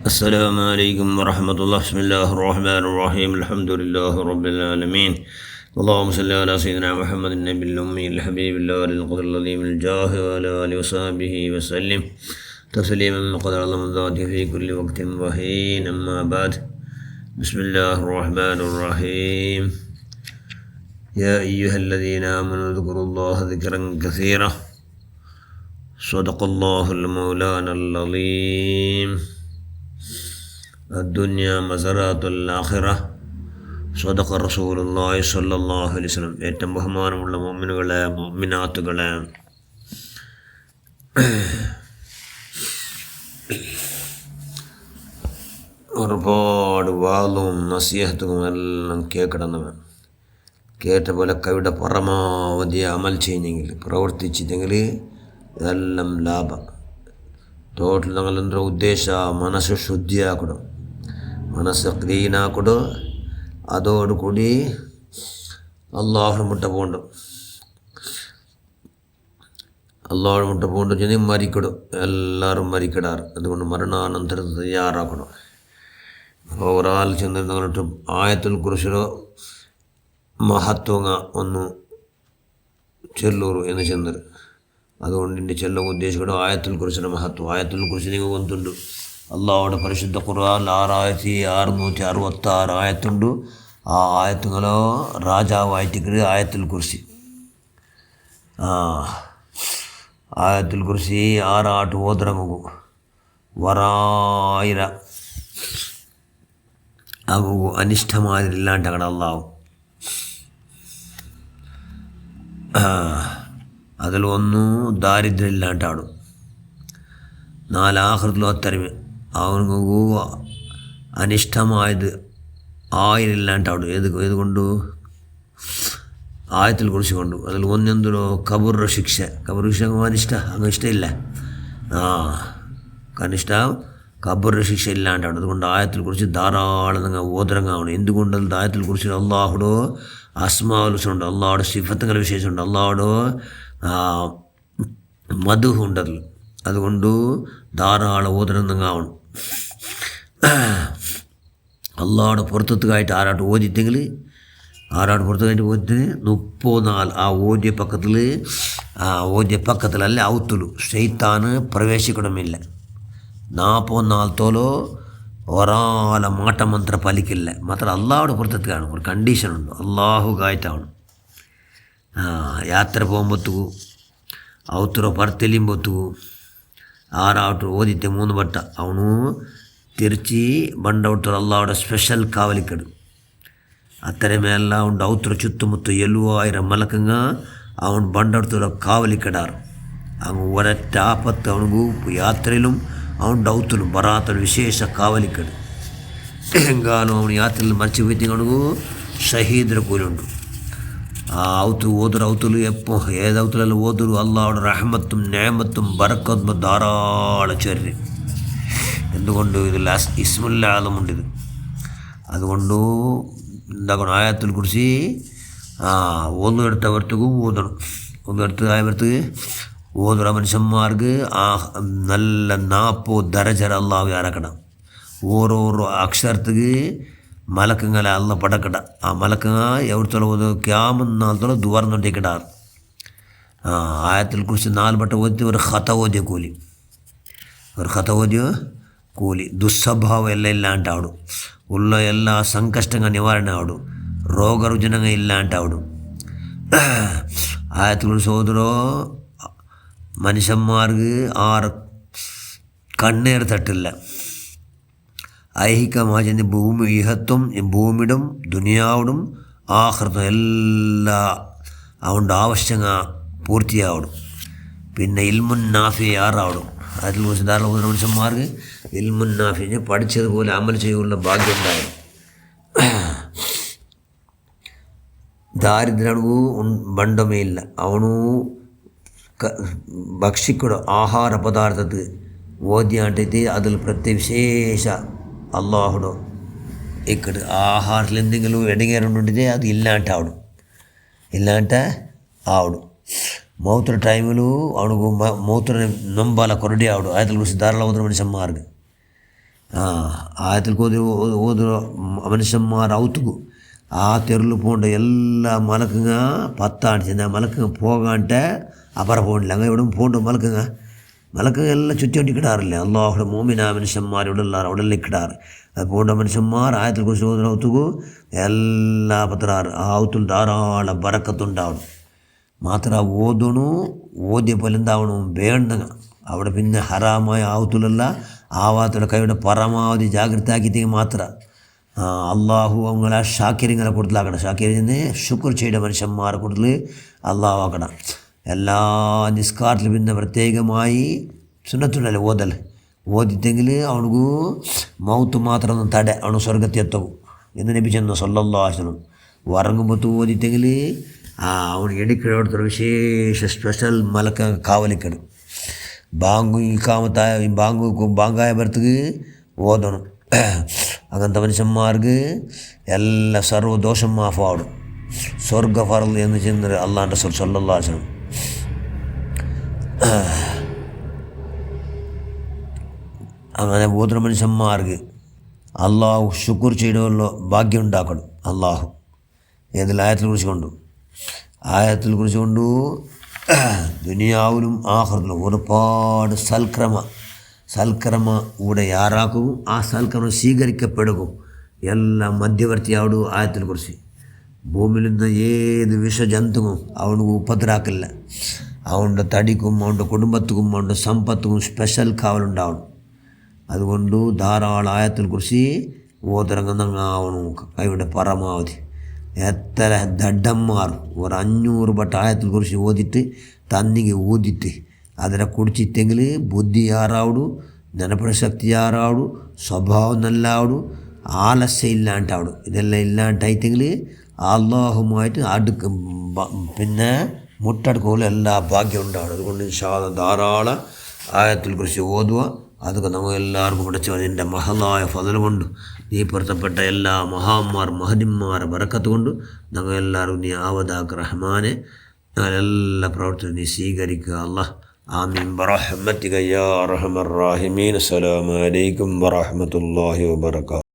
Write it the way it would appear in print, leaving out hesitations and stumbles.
السلام عليكم ورحمة الله. بسم الله الرحمن الرحيم. الحمد لله رب العالمين. اللهم صل على سيدنا محمد النبي الأمي الحبيب الله القدر العظيم الجاه وعلى آله وصحبه وسلم تسليما قدر الله من ذاته في كل وقت وحين. أما بعد. بسم الله الرحمن الرحيم. يا أيها الذين آمنوا اذكروا الله ذكرا كثيرا. صدق الله المولانا العظيم. الدنيا مزرعة الآخرة. صدق رسول الله صلى الله عليه وسلم. ഏറ്റവും ബഹുമാനമുള്ള മുഅ്മിനുകളെ മുഅ്മിനാത്തുകളെ, ഒരുപാട് വാളും നസീഹത്തും എല്ലാം കേൾക്കണമെന്ന് കേട്ട പോലെ കവിയുടെ പരമാവധി അമൽ ചെയ്യുന്നെങ്കിൽ പ്രവർത്തിച്ചിട്ടെങ്കിൽ ഇതെല്ലാം ലാഭം. ടോട്ടൽ ഞങ്ങളെന്താ ഉദ്ദേശ മനസ്സ് ശുദ്ധിയാക്കണം, മനസ്സ് ക്ലീനാക്കണം. അതോടുകൂടി അള്ളാഹു മുട്ട പോണ്ട് ചെന്ന് മരിക്കണം. എല്ലാവരും മരിക്കിടാറ്. അതുകൊണ്ട് മരണാനന്തരം തയ്യാറാക്കണം. അപ്പോൾ ഒരാൾ ചെന്നിട്ട് ആയത്തുൽ കുർസിയുടെ മഹത്വങ്ങ ഒന്ന് ചെല്ലൂರು എന്ന് ചെന്നത്. അതുകൊണ്ട് എൻ്റെ ചെല്ല ഉദ്ദേശിക്കണം ആയത്തുൽ കുർസിയുടെ മഹത്വം. ആയത്തുൽ കുർസി നിങ്ങൾ ഒന്നുണ്ട്. അള്ളാഹുടെ പരിശുദ്ധ ഖുർആൻ 6666 ആയത്തുണ്ട്. ആ ആയത്തുകളോ രാജാവായിട്ട് ആയത്തുൽ കുർസി. ആയത്തുൽ കുർസി 6 ಓದ್ರಮಗು ವರಾಯಿರ ಆಗು ಅನಿಷ್ಟಮಾದಿರಿಲ್ಲಾಂಟಗಡ ಅಲ್ಲಾವು. അതിൽ ഒന്ന് ദാരിദ്ര്യം ഇല്ലാണ്ടാണ്. 4 ആഖിറത്തിലും അത്തരമേ അവനു അനിഷ്ടമായത് 1000 ഇല്ലാണ്ടാണ്. ഏതുകൊണ്ട് ആയത്തിൽ കുറിച്ച് കൊണ്ടു. അതിൽ ഒന്നെന്തോ കബറിൻ്റെ ശിക്ഷ. കബറിൻ്റെ ശിക്ഷ അനിഷ്ട, അങ്ങ് ഇഷ്ടമില്ല. കനിഷ്ഠ കബറിൻ്റെ ശിക്ഷ ഇല്ലാണ്ടാണ്. അതുകൊണ്ട് ആയത്തിൽ കുറിച്ച് ധാരാളം നിങ്ങൾ ഓതരങ്ങാവണം. എന്തുകൊണ്ടത് ആയത്തിൽ കുറിച്ച് അള്ളാഹുടോ അസ്മാഉൽ ഹുസ്നയുണ്ട്, അള്ളാഹുടെ സിഫത്തുകളുടെ വിശേഷമുണ്ട്, അള്ളാഹുടോ മധുഹ് ഉണ്ടതിൽ. അതുകൊണ്ട് ധാരാളം ഓതരങ്ങാവണം. അള്ളാഹുടെ പുറത്തുകായിട്ട് ആരാട്ട് ഓതിത്തെങ്കിൽ പുറത്തുകായിട്ട് ഓതിട്ട് 34 ആ ഓദ്യ പക്കത്തിലല്ല ഔത്തുലു ശൈത്താന് പ്രവേശിക്കണമില്ല. 44 തോലോ ഒരാള മാട്ടമന്ത്ര പലിക്കില്ല. മാത്രം അള്ളാഹുടെ പുറത്തെത്തുകയാണ്. ഒരു കണ്ടീഷനുണ്ട്. അള്ളാഹു കായിട്ടാണ് യാത്ര പോകുമ്പോഴത്തേക്കു ഔത്തുറോ ಪರ್ತೆಲಿಂಬೊತ್ತುಗು ಆರಾಟು ಓದಿತ್ತೆ 3 ಬಟ್ಟ ಅವನು ತಿರ್ಚಿ ಬಂಡೌಟರು ಅಲ್ಲಾವಡ ಸ್ಪೆಷಲ್ ಕಾವಲಿಕಡು. ಅತ್ತರೆ ಮೇಲ ಉಂಡು ಔತರ ಚುತ್ತಮುತ್ತ 7000 ಮಲಕಂಗ ಅವನು ಬಂಡೌಟರ ಕಾವಲಿಕಡಾರು. ಅವನು ಒರಟ್ಟ ಆಪತ್ತು ಅವನಿಗೂ ಯಾತ್ರೆಯಲ್ಲೂ ಅವನು ಔತಲು ಬರಾತಲು ವಿಶೇಷ ಕಾವಲಿಕಡು. ಹೆಂಗಾನು ಅವನು ಯಾತ್ರೆಯಲ್ಲಿ ಮರ್ಚಿ ಹೋಯ್ತು ಅವನಿಗೂ ಶಹೀದ್ರ ಕೂಲುಂಡು. ആ ഓതൊരു ഔത്തുలు എപ്പോൾ ഏത് ഔത്തുലെല്ലാം ഓതൊരു അള്ളാഹുടെ റഹ്മത്തും നേമത്തും ബറക്കത്തും ധാരാളം ചൊല്ലി. എന്തുകൊണ്ട് ഇതിൽ ഇസ്മുല്ലാലമുണ്ട്. ഇത് അതുകൊണ്ട് എന്താക്കണം, ആയത്തുൽ കുർസി ഒന്നെടുത്തവർക്കും ഓതണം. ഒന്നെടുത്ത് ആയവർക്ക് ഓതുற മനുഷ്യന്മാർക്ക് നല്ല 40 ദരജ അള്ളാഹു ഇറക്കണം. ഓരോരോ അക്ഷരத்துக்கு മലക്കങ്ങളെ അല്ല പടക്കട. ആ മലക്കങ്ങ എവിടത്തോളം ഓത് ക്യാമന്നാളത്തോളം ദുവർന്നൊണ്ടിക്കിടാറ്. ആയത്തിൽ കുറിച്ച് 4 വട്ടം ഓതി ഒരു ഖത ഓതിയ കൂലി. ദുസ്വഭാവം എല്ലാം ഇല്ലാണ്ടാവണം. ഉള്ള എല്ലാ സംകഷ്ടങ്ങൾ നിവാരണ ആവണം. രോഗരുജനങ്ങൾ ഇല്ലാണ്ടാവണം. ആയത്തിൽ കുറിച്ച് ഓതുറോ മനുഷ്യന്മാർക്ക് 6 കണ്ണേർ തട്ടില്ല. ഐഹികമായി ഇഹത്തും ഭൂമിടും ദുനിയാവിടും ആഖിറത്തും എല്ലാ അവൻ്റെ ആവശ്യങ്ങൾ പൂർത്തിയാവണം. പിന്നെ ഇൽമുൻ നാഫി 6 ആവണം. അതിൽ ധാരാളം മനുഷ്യന്മാർക്ക് ഇൽമുൻ നാഫി പഠിച്ചതുപോലെ അമൽ ചെയ്യാനുള്ള ഭാഗ്യം ഉണ്ടായിരുന്നു. ദാരിദ്ര്യനു ബണ്ടമേ ഇല്ല. അവനു ഭക്ഷിക്കുന്ന ആഹാര പദാർത്ഥത്തിൽ ഓദ്യാണ്ടിട്ട് അതിൽ പ്രത്യേക വിശേഷ അള്ളാഹുടോ ഇക്കട് ആഹാരത്തിൽ എന്തെങ്കിലും എടങ്ങേറുണ്ടിട്ട് അത് ഇല്ലാണ്ടാവണം. ಮೌತ್ರ ಟೈಮಲ್ಲೂ ಅವನಿಗೂ ಮೌತ್ರ ನಂಬಾಲ ಕೊರಡಿ ಆವಡು ಆಯ್ತಲ್ಲ ಧಾರಾಳ ಹೋದ್ರೆ ಮನುಷ್ಯನ್ಮಾರ್ಗ ఆయతలు ఓదు మనుషమ్మారు అవుతుకు ఆ తెరులు పోండ ఎలా మలకంగా పత్తాడిచింది ఆ మలకంగా పోగా అంటే అపర పోండిలంగా ఇవ్వడం పోండు మలకంగా மலக்கு எல்லாம் சுற்றி ஒட்டிக்கிட்டார் இல்லையா அல்லாஹோட மூமினா மனுஷம்மார் உடல்லார் உடல் நிற்கிறார் அது போன்ற மனுஷம்மார் ஆயத்தில் குறித்து ஓதுறவுத்துக்கு எல்லா பத்திரார் ஆவுத்துல் தாராள பறக்கத்துண்டாவணும் మాత్ర ఓదును ఓది పొలిందావను ಬೇಡಂಗ ಅವಡ ಪಿನ್ನ ಹರಾಮಾಯ ಆವುತುಲಲ್ಲ ಆವಾತುಲ ಕೈವಿಡ ಪರಮಾವಧಿ ಜಾಗೃತಿ ಆಗಿದ್ದೀಗ ಮಾತ್ರ అల్లాహు అవங்கள షాకిరింగల കൊടുത്തല అక్కడ షాకిరింది శుక్రు చేయడం మనుషന്മാരെ കൊടുത്തല് അള്ളാഹു അക്കട എല്ലാ നിസ്കാരത്തിൽ പിന്നെ പ്രത്യേകമായി സുന്നത്തുണ്ടല്ലേ ഓദിത്തെങ്കിൽ അവനക്ക് മൗത്ത് മാത്രം തട അവന് സ്വർഗത്തെത്തവും എന്ന് ലഭിച്ചെന്നു സല്ലല്ലാഹു അലൈഹി വസല്ലം ഉറങ്ങുമ്പോൾ ഓദിത്തെങ്കിൽ ಅವನು ಎಣಿಕೆ ವಿಶೇಷ ಸ್ಪೆಷಲ್ ಮಲಕ ಕಾವಲಿಕ್ಕಡು ಬಾಂಗು ಈ ಕಾಮತ ಬಾಂಗಾಯ ಬರ್ತಗೆ ಓದೋನು ಹಂಗಂತ ಮನುಷ್ಯನ್ಮಾರ್ಗೆ ಎಲ್ಲ ಸರ್ವ ದೋಷ ಮಾಫ್ ಆವಡು ಸ್ವರ್ಗ ಫರಲ್ ಎಂದು ಚೆಂದ್ರೆ ಅಲ್ಲಾ ಅಂತ ಸಲ್ಲಲ್ಲಾಹು ಅಲೈಹಿ ವಸಲ್ಲಂ അങ്ങനെ ഓതുന്ന മനുഷ്യന്മാർക്ക് അള്ളാഹു ശുക്ർ ചെയ്യണമല്ലോ ഭാഗ്യം ഉണ്ടാക്കണം അള്ളാഹു ഏതിൽ ആയത്തിൽ കുറിച്ചുകൊണ്ടു ദുനിയാവിലും ആഖിറത്തിലും ഒരുപാട് സൽക്രമ ഇവിടെ യാറാക്കും ആ സൽക്രമം സ്വീകരിക്കപ്പെടും എല്ലാം മധ്യവർത്തിയാവു ആയത്തിൽ കുറിച്ച് ഭൂമിയിൽ നിന്ന് ഏത് വിഷജന്തുവും അവനക്ക് ഉപദ്രാക്കില്ല അവൻ്റെ തടിക്കും അവൻ്റെ കുടുംബത്തിനും അവൻ്റെ സമ്പത്തിനും സ്പെഷ്യൽ കാവലുണ്ടാവണം അതുകൊണ്ട് ധാരാളം ആയത്തിൽ കുറിച്ച് ഓതിറങ്ങുന്നവണു കൈയുടെ പരമാവധി എത്ര ദഡന്മാർ ഒരു 500 ಬಟ್ ಆಯത്തിൽ ಕುರಿಸಿ ಓದಿಟ್ಟು ತನ್ನಿಗೆ ಊದಿಟ್ಟು ಅದರ ಕುಡಿಚಿತ್ತೆಂಗಿൽ ಬುದ್ಧಿ ಯಾರಾವಡು ನೆನಪಿನ ಶಕ್ತಿ ಯಾರಾವಡು ಸ್ವಭಾವ നല്ലാവಡು ആലസ്യം ഇല്ലാണ്ടാവಡು ഇതെല്ലാം ഇല്ലാണ്ടായിത്തെങ്കിൽ അള്ളാഹുമായിട്ട് അടുക്ക് പിന്നെ മുട്ടടുക്കോലും എല്ലാ ഭാഗ്യം ഉണ്ടാവണം അതുകൊണ്ട് ഇൻഷാ അല്ലാഹ് ധാരാളം ആയത്തിൽ കുറിച്ച് ഓതുക അതൊക്കെ നമ്മൾ എല്ലാവർക്കും പഠിച്ചതിൻ്റെ മഹലായ ഫضل കൊണ്ട് നീ പൊരുത്തപ്പെട്ട എല്ലാ മഹാന്മാർ മഹദിന്മാരെ ബറക്കത്ത് കൊണ്ട് ഞങ്ങൾ എല്ലാവരും നീ ആവതാക്ക് റഹ്മാനെ ഞങ്ങളെല്ലാ പ്രവർത്തനം നീ സ്വീകരിക്കുക അല്ലാഹ് ആമീൻ ബറഹ്മതിക യാ അർഹമർ റഹീമീൻ അസ്സലാമു അലൈക്കും വറഹ്മത്തുള്ളാഹി വബറകാതുഹു.